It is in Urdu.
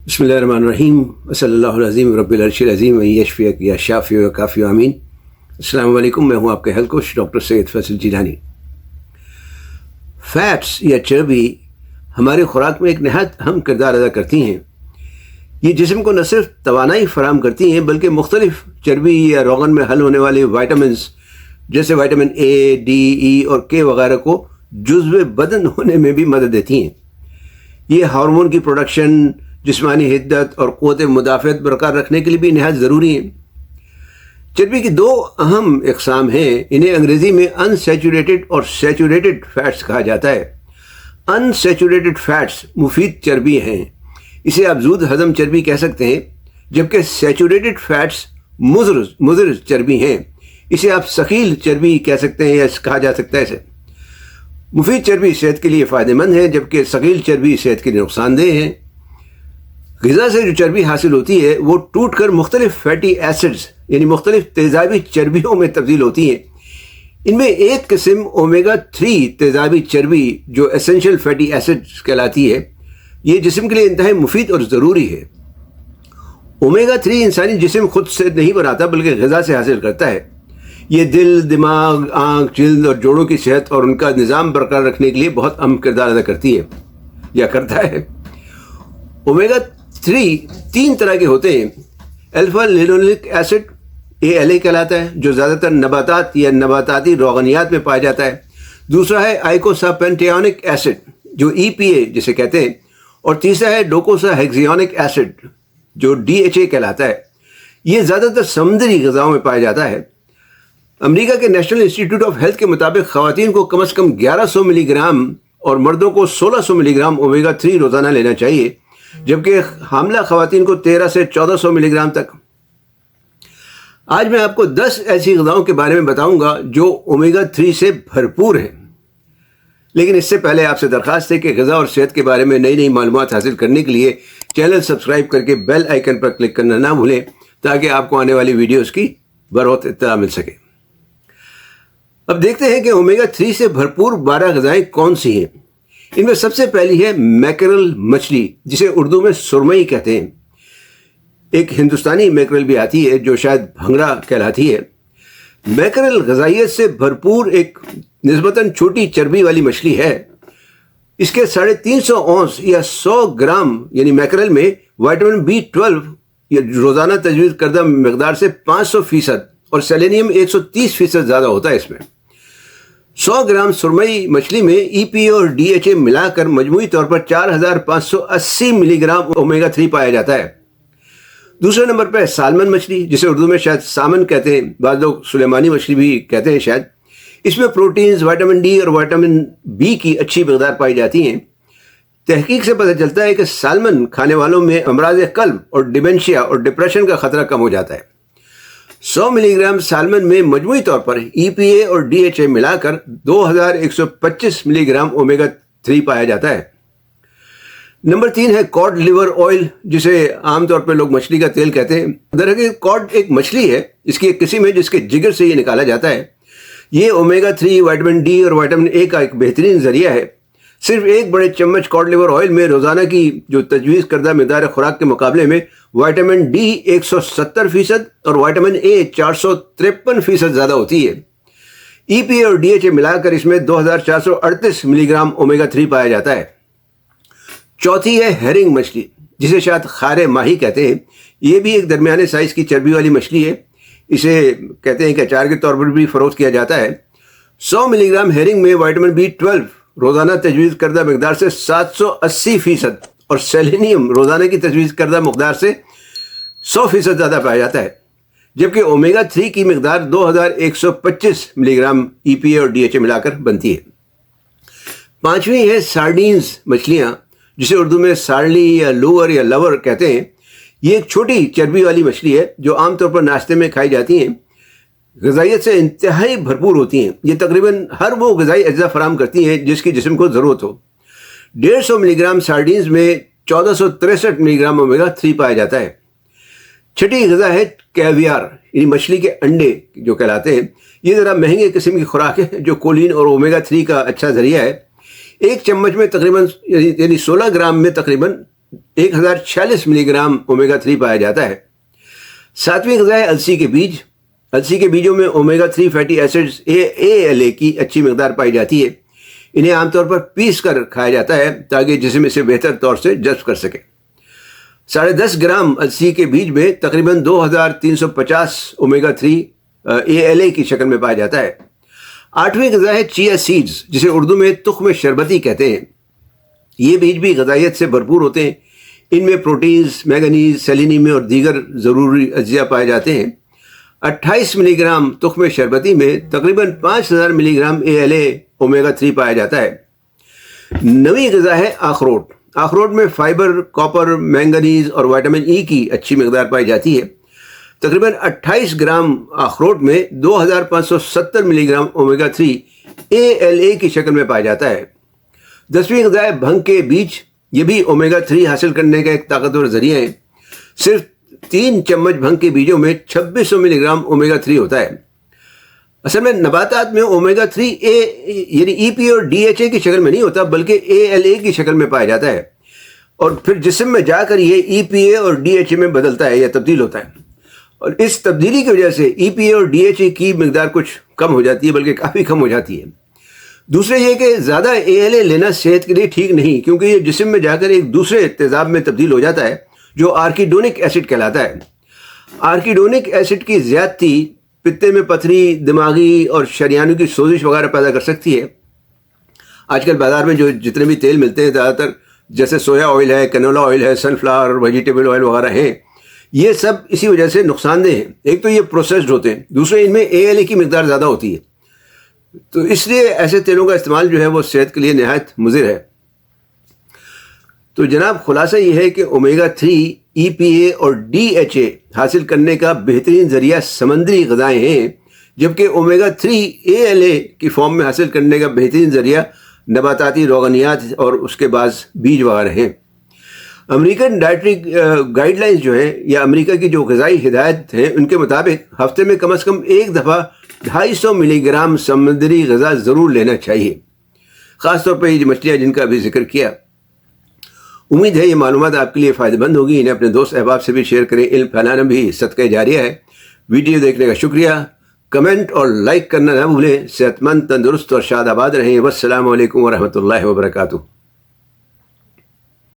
بسم اللہ الرحمن الرحیم صلی اللہ العظیم رب العرش العظیم یشفیک یا شافی و کافی آمین۔ السلام علیکم، میں ہوں آپ کے ہیلتھ کوچ ڈاکٹر سید فیصل جیلانی۔ فیٹس یا چربی ہماری خوراک میں ایک نہایت اہم کردار ادا کرتی ہیں۔ یہ جسم کو نہ صرف توانائی فراہم کرتی ہیں بلکہ مختلف چربی یا روغن میں حل ہونے والے وائٹامنس جیسے وائٹامن اے، ڈی، ای اور کے وغیرہ کو جزو بدن ہونے میں بھی مدد دیتی ہیں۔ یہ ہارمون کی پروڈکشن، جسمانی حدت اور قوت مدافعت برقرار رکھنے کے لیے بھی نہایت ضروری ہیں۔ چربی کی دو اہم اقسام ہیں، انہیں انگریزی میں ان سیچوریٹڈ اور سیچوریٹڈ فیٹس کہا جاتا ہے۔ ان سیچوریٹڈ فیٹس مفید چربی ہیں، اسے آپ زود ہضم چربی کہہ سکتے ہیں، جبکہ سیچوریٹڈ فیٹس مضر چربی ہیں، اسے آپ ثقیل چربی کہہ سکتے ہیں یا کہا جا سکتا ہے۔ اسے مفید چربی صحت کے لیے فائدہ مند ہے، جبکہ ثقیل چربی صحت کے لیے نقصان دہ ہے۔ غذا سے جو چربی حاصل ہوتی ہے وہ ٹوٹ کر مختلف فیٹی ایسڈز یعنی مختلف تیزابی چربیوں میں تبدیل ہوتی ہیں۔ ان میں ایک قسم اومیگا 3 تیزابی چربی جو ایسنشل فیٹی ایسڈز کہلاتی ہے، یہ جسم کے لیے انتہائی مفید اور ضروری ہے۔ اومیگا 3 انسانی جسم خود سے نہیں بناتا بلکہ غذا سے حاصل کرتا ہے۔ یہ دل، دماغ، آنکھ، جلد اور جوڑوں کی صحت اور ان کا نظام برقرار رکھنے کے لیے بہت اہم کردار ادا کرتی ہے یا کرتا ہے۔ اومیگا 3 تین طرح کے ہوتے ہیں۔ الفا لینولک ایسڈ ALA کہلاتا ہے، جو زیادہ تر نباتات یا نباتاتی روغنیات میں پایا جاتا ہے۔ دوسرا ہے آئیکوساپینٹیونک ایسڈ جو EPA جسے کہتے ہیں، اور تیسرا ہے ڈوکوسا ہیگزیونک ایسڈ جو DHA کہلاتا ہے۔ یہ زیادہ تر سمندری غذاؤں میں پایا جاتا ہے۔ امریکہ کے نیشنل انسٹیٹیوٹ آف ہیلتھ کے مطابق خواتین کو کم از کم 1100 ملی گرام اور مردوں کو 1600 ملی گرام اومیگا 3 روزانہ لینا چاہیے، جبکہ حاملہ خواتین کو 1300 سے 1400 ملی گرام تک۔ آج میں آپ کو 10 ایسی غذاؤں کے بارے میں بتاؤں گا جو اومیگا 3 سے بھرپور ہیں، لیکن اس سے پہلے آپ سے درخواست ہے کہ غذا اور صحت کے بارے میں نئی معلومات حاصل کرنے کے لیے چینل سبسکرائب کر کے بیل آئیکن پر کلک کرنا نہ بھولیں تاکہ آپ کو آنے والی ویڈیوز کی بروقت اطلاع مل سکے۔ اب دیکھتے ہیں کہ اومیگا 3 سے بھرپور 12 غذائیں کون سی ہیں۔ ان میں سب سے پہلی ہے میکرل مچھلی، جسے اردو میں سرمئی کہتے ہیں۔ ایک ہندوستانی میکرل بھی آتی ہے جو شاید بھنگرا کہلاتی ہے۔ میکرل غذائیت سے بھرپور ایک نسبتاً چھوٹی چربی والی مچھلی ہے۔ اس کے 350 اونس یا 100 گرام یعنی میکرل میں وائٹامن B12 یا روزانہ تجویز کردہ مقدار سے 500% اور سیلینیم 130% زیادہ ہوتا ہے۔ اس میں 100 گرام سرمئی مچھلی میں EPA اور DHA ملا کر مجموعی طور پر 4580 ملی گرام اومیگا 3 پایا جاتا ہے۔ دوسرے نمبر پہ سالمن مچھلی، جسے اردو میں شاید سامن کہتے ہیں، بعض لوگ سلیمانی مچھلی بھی کہتے ہیں شاید۔ اس میں پروٹینز، وائٹامن ڈی اور وائٹامن B کی اچھی مقدار پائی جاتی ہیں۔ تحقیق سے پتہ چلتا ہے کہ سالمن کھانے والوں میں امراض قلب اور ڈیمنشیا اور ڈپریشن کا خطرہ کم ہو جاتا ہے۔ 100 ملی گرام سالمن میں مجموعی طور پر EPA اور DHA ملا کر 2125 ملی گرام اومیگا 3 پایا جاتا ہے۔ نمبر 3 ہے کاڈ لیور آئل، جسے عام طور پر لوگ مچھلی کا تیل کہتے ہیں۔ دراصل کاڈ ایک مچھلی ہے، اس کی ایک قسم ہے جس کے جگر سے یہ نکالا جاتا ہے۔ یہ اومیگا 3، وائٹامن ڈی اور وائٹامن اے کا ایک بہترین ذریعہ ہے۔ صرف ایک بڑے چمچ کاڈ لیور آئل میں روزانہ کی جو تجویز کردہ مقدار خوراک کے مقابلے میں وائٹامن ڈی 170% اور وائٹامن اے 453% زیادہ ہوتی ہے۔ EPA اور DHA ملا کر اس میں 2438 ملی گرام اومیگا 3 پایا جاتا ہے۔ چوتھی ہے ہیرنگ مچھلی، جسے شاید خارے ماہی کہتے ہیں۔ یہ بھی ایک درمیانے سائز کی چربی والی مچھلی ہے۔ اسے کہتے ہیں کہ اچار کے طور پر بھی فروخت کیا جاتا ہے۔ 100 ملی گرام ہیرنگ میں وائٹامن B12 روزانہ تجویز کردہ مقدار سے 780% اور سیلینیم روزانہ کی تجویز کردہ مقدار سے 100% زیادہ پایا جاتا ہے، جبکہ اومیگا 3 کی مقدار 2125 ملی گرام EPA اور DHA ملا کر بنتی ہے۔ پانچویں ہے سارڈینز مچھلیاں، جسے اردو میں سارلی یا لوور یا لور کہتے ہیں۔ یہ ایک چھوٹی چربی والی مچھلی ہے جو عام طور پر ناشتے میں کھائی جاتی ہیں۔ غذائیت سے انتہائی بھرپور ہوتی ہیں۔ یہ تقریباً ہر وہ غذائی اجزاء فراہم کرتی ہیں جس کی جسم کو ضرورت ہو۔ 150 ملی گرام سارڈینز میں 1463 ملی گرام اومیگا 3 پایا جاتا ہے۔ چھٹی غذا ہے کیویار، یعنی مچھلی کے انڈے جو کہلاتے ہیں۔ یہ ذرا مہنگے قسم کی خوراک ہے جو کولین اور اومیگا 3 کا اچھا ذریعہ ہے۔ ایک چمچ میں تقریباً یعنی 16 گرام میں تقریباً 1046 ملی گرام اومیگا 3 پایا جاتا ہے۔ 7ویں غذا ہے السی کے بیج۔ السی کے بیجوں میں اومیگا 3 فیٹی ایسڈز ALA کی اچھی مقدار پائی جاتی ہے۔ انہیں عام طور پر پیس کر کھایا جاتا ہے تاکہ جسم اسے بہتر طور سے جذب کر سکے۔ 10.5 گرام السی کے بیج میں تقریباً 2350 اومیگا 3 ALA کی شکل میں پایا جاتا ہے۔ 8ویں غذا ہے چیا سیڈز، جسے اردو میں تخم شربتی کہتے ہیں۔ یہ بیج بھی غذائیت سے بھرپور ہوتے ہیں۔ ان میں پروٹینز، مینگنیز، سیلینیم اور دیگر ضروری اجزاء پائے جاتے ہیں۔ 28 ملی گرام تخم شربتی میں تقریباً 5000 ملی گرام ALA اومیگا 3 پایا جاتا ہے۔ 9ویں غذا ہے اخروٹ۔ اخروٹ میں فائبر، کاپر، مینگنیز اور وائٹامن ای کی اچھی مقدار پائی جاتی ہے۔ تقریباً 28 گرام اخروٹ میں 2570 ملی گرام اومیگا 3 ALA کی شکل میں پایا جاتا ہے۔ 10ویں غذا ہے بھنگ کے بیج۔ یہ بھی اومیگا 3 حاصل کرنے کا ایک طاقتور ذریعہ ہے۔ صرف 3 چمچ بھنگ کے بیجوں میں 2600 ملی گرام اومیگا 3 ہوتا ہے۔ اصل میں نباتات میں اومیگا 3 یعنی EPA اور DHA کی شکل میں نہیں ہوتا، بلکہ ALA کی شکل میں پایا جاتا ہے، اور پھر جسم میں جا کر یہ EPA اور DHA میں بدلتا ہے یا تبدیل ہوتا ہے، اور اس تبدیلی کی وجہ سے EPA اور DHA کی مقدار کچھ کم ہو جاتی ہے، بلکہ کافی کم ہو جاتی ہے۔ دوسرے یہ کہ زیادہ ALA لینا صحت کے لیے ٹھیک نہیں، کیونکہ یہ جسم میں جا کر ایک دوسرے تیزاب میں تبدیل ہو جاتا ہے جو آرکیڈونک ایسڈ کہلاتا ہے۔ آرکیڈونک ایسڈ کی زیادتی پتے میں پتھری، دماغی اور شریانوں کی سوزش وغیرہ پیدا کر سکتی ہے۔ آج کل بازار میں جو جتنے بھی تیل ملتے ہیں، زیادہ تر جیسے سویا آئل ہے، کنولا آئل ہے، سن فلاور، ویجیٹیبل آئل وغیرہ ہیں، یہ سب اسی وجہ سے نقصان دہ ہیں۔ ایک تو یہ پروسیسڈ ہوتے ہیں، دوسرے ان میں ALA کی مقدار زیادہ ہوتی ہے، تو اس لیے ایسے تیلوں کا استعمال جو ہے وہ صحت کے لیے نہایت مضر ہے۔ تو جناب خلاصہ یہ ہے کہ اومیگا 3 EPA اور DHA حاصل کرنے کا بہترین ذریعہ سمندری غذائیں ہیں، جبکہ اومیگا 3 ALA کی فارم میں حاصل کرنے کا بہترین ذریعہ نباتاتی روغنیات اور اس کے بعض بیج وغیرہ ہیں۔ امریکن ڈائٹری گائیڈ لائنز جو ہیں یا امریکہ کی جو غذائی ہدایت ہیں، ان کے مطابق ہفتے میں کم از کم ایک دفعہ 250 ملی گرام سمندری غذا ضرور لینا چاہیے، خاص طور پہ یہ مچھلیاں جن کا ابھی ذکر کیا۔ امید ہے یہ معلومات آپ کے لیے فائدہ مند ہوگی۔ انہیں اپنے دوست احباب سے بھی شیئر کریں، علم پھیلانا بھی صدقہ جاریہ ہے۔ ویڈیو دیکھنے کا شکریہ۔ کمنٹ اور لائک کرنا نہ بھولیں۔ صحت مند، تندرست اور شاد آباد رہیں۔ والسلام علیکم ورحمۃ اللہ وبرکاتہ۔